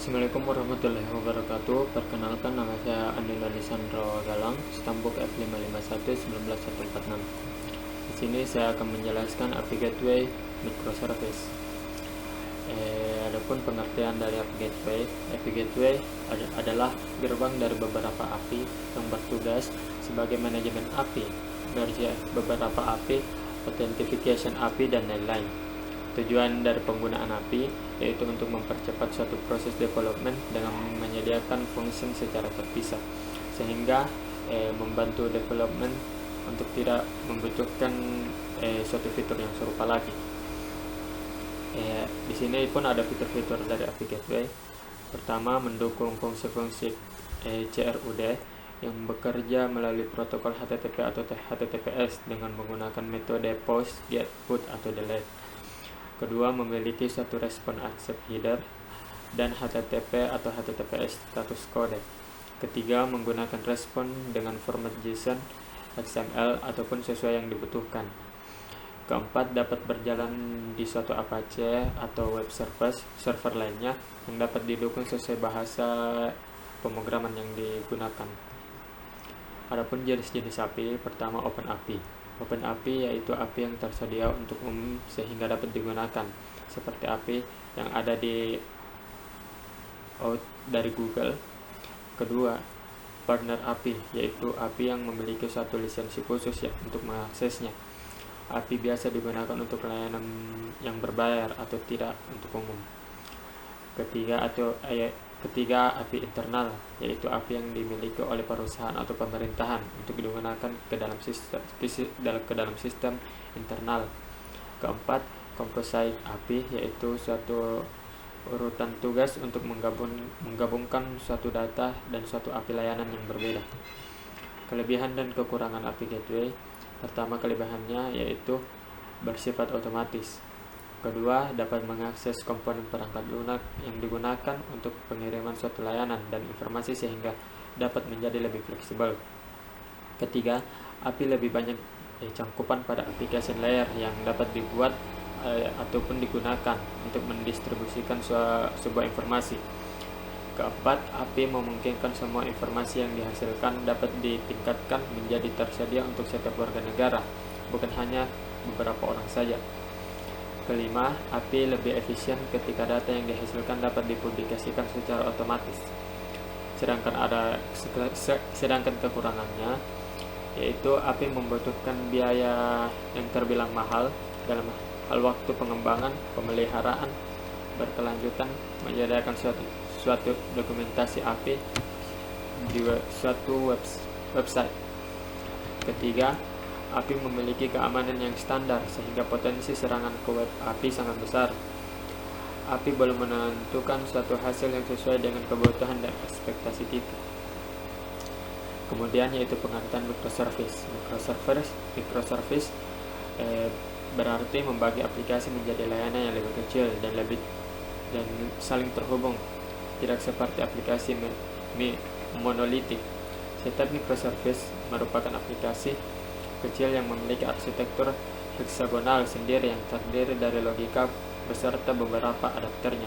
Assalamualaikum warahmatullahi wabarakatuh. Perkenalkan, nama saya Anila Lisandro Galang, Stambuk F551-19146. Di sini saya akan menjelaskan API Gateway Microservice. Adapun pengertian dari API Gateway adalah gerbang dari beberapa API yang bertugas sebagai manajemen API, versi beberapa API, authentication API, dan lain-lain. Tujuan dari penggunaan API yaitu untuk mempercepat suatu proses development dengan menyediakan function secara terpisah, sehingga membantu development untuk tidak membutuhkan suatu fitur yang serupa lagi. Di sini pun ada fitur-fitur dari API Gateway. Pertama, mendukung fungsi-fungsi CRUD yang bekerja melalui protokol HTTP atau HTTPS dengan menggunakan metode POST, GET, PUT, atau DELETE. Kedua, memiliki satu respon accept header dan HTTP atau HTTPS status code. Ketiga, menggunakan respon dengan format JSON, XML, ataupun sesuai yang dibutuhkan. Keempat, dapat berjalan di suatu Apache atau web server lainnya yang dapat didukung sesuai bahasa pemrograman yang digunakan. Adapun jenis-jenis API, pertama Open API. Open API yaitu API yang tersedia untuk umum sehingga dapat digunakan, seperti API yang ada dari Google. Kedua, Partner API yaitu API yang memiliki suatu lisensi khusus untuk mengaksesnya. API biasa digunakan untuk layanan yang berbayar atau tidak untuk umum. Ketiga, API internal, yaitu API yang dimiliki oleh perusahaan atau pemerintahan untuk digunakan ke dalam sistem internal. Keempat, Composite API, yaitu suatu urutan tugas untuk menggabungkan suatu data dan suatu API layanan yang berbeda. Kelebihan dan kekurangan API Gateway. Pertama, kelebihannya yaitu bersifat otomatis. Kedua, dapat mengakses komponen perangkat lunak yang digunakan untuk pengiriman suatu layanan dan informasi sehingga dapat menjadi lebih fleksibel. Ketiga, API lebih banyak cangkupan pada application layer yang dapat dibuat ataupun digunakan untuk mendistribusikan sebuah informasi. Keempat, API memungkinkan semua informasi yang dihasilkan dapat ditingkatkan menjadi tersedia untuk setiap warga negara, bukan hanya beberapa orang saja. Kelima, API lebih efisien ketika data yang dihasilkan dapat dipublikasikan secara otomatis. Sedangkan kekurangannya yaitu API membutuhkan biaya yang terbilang mahal dalam hal waktu pengembangan, pemeliharaan berkelanjutan, menyediakan suatu dokumentasi API di suatu website. Ketiga, API memiliki keamanan yang standar sehingga potensi serangan ke web API sangat besar. API belum menentukan suatu hasil yang sesuai dengan kebutuhan dan ekspektasi kita. Kemudian yaitu pengertian microservice. Microservice berarti membagi aplikasi menjadi layanan yang lebih kecil dan saling terhubung, tidak seperti aplikasi monolitik. Setiap microservice merupakan aplikasi kecil yang memiliki arsitektur heksagonal sendiri yang terdiri dari logika beserta beberapa adapternya.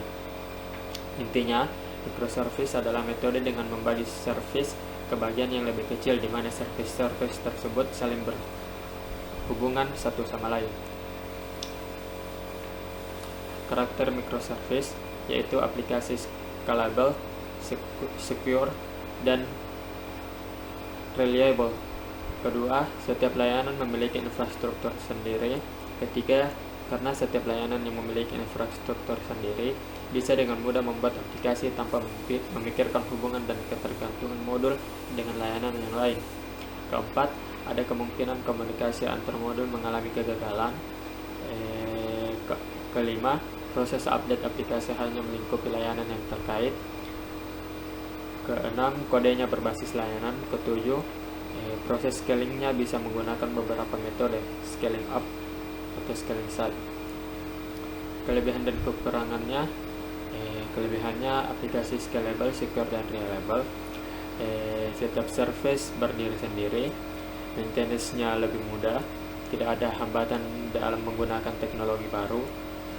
Intinya, microservice adalah metode dengan membagi service ke bagian yang lebih kecil di mana service tersebut saling berhubungan satu sama lain. Karakter microservice yaitu aplikasi scalable, secure, dan reliable. Kedua, setiap layanan memiliki infrastruktur sendiri. Ketiga, karena setiap layanan yang memiliki infrastruktur sendiri bisa dengan mudah membuat aplikasi tanpa memikirkan hubungan dan ketergantungan modul dengan layanan yang lain. Keempat, ada kemungkinan komunikasi antar modul mengalami kegagalan. Kelima, proses update aplikasi hanya melingkupi layanan yang terkait. Keenam, kodenya berbasis layanan. Ketujuh, proses scalingnya bisa menggunakan beberapa metode, scaling up atau scaling side. Kelebihan dan kekurangannya, kelebihannya aplikasi scalable, secure, dan reliable. Setiap service berdiri sendiri, maintenance-nya lebih mudah, tidak ada hambatan dalam menggunakan teknologi baru,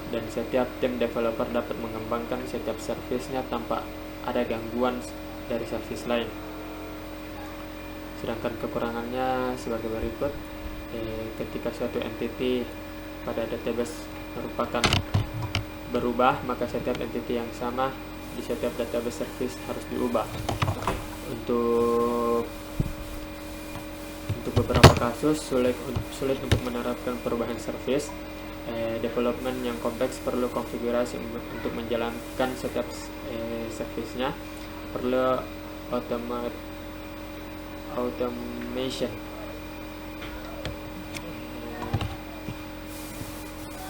dan setiap tim developer dapat mengembangkan setiap servisnya tanpa ada gangguan dari servis lain. Sedangkan kekurangannya sebagai berikut. Ketika suatu entity pada database merupakan berubah, maka setiap entity yang sama di setiap database service harus diubah. Untuk beberapa kasus sulit untuk menerapkan perubahan service. Development yang kompleks perlu konfigurasi untuk menjalankan setiap service-nya, perlu automation.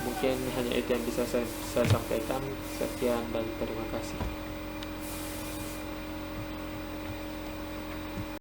Mungkin hanya itu yang bisa saya sampaikan. Sekian dan terima kasih.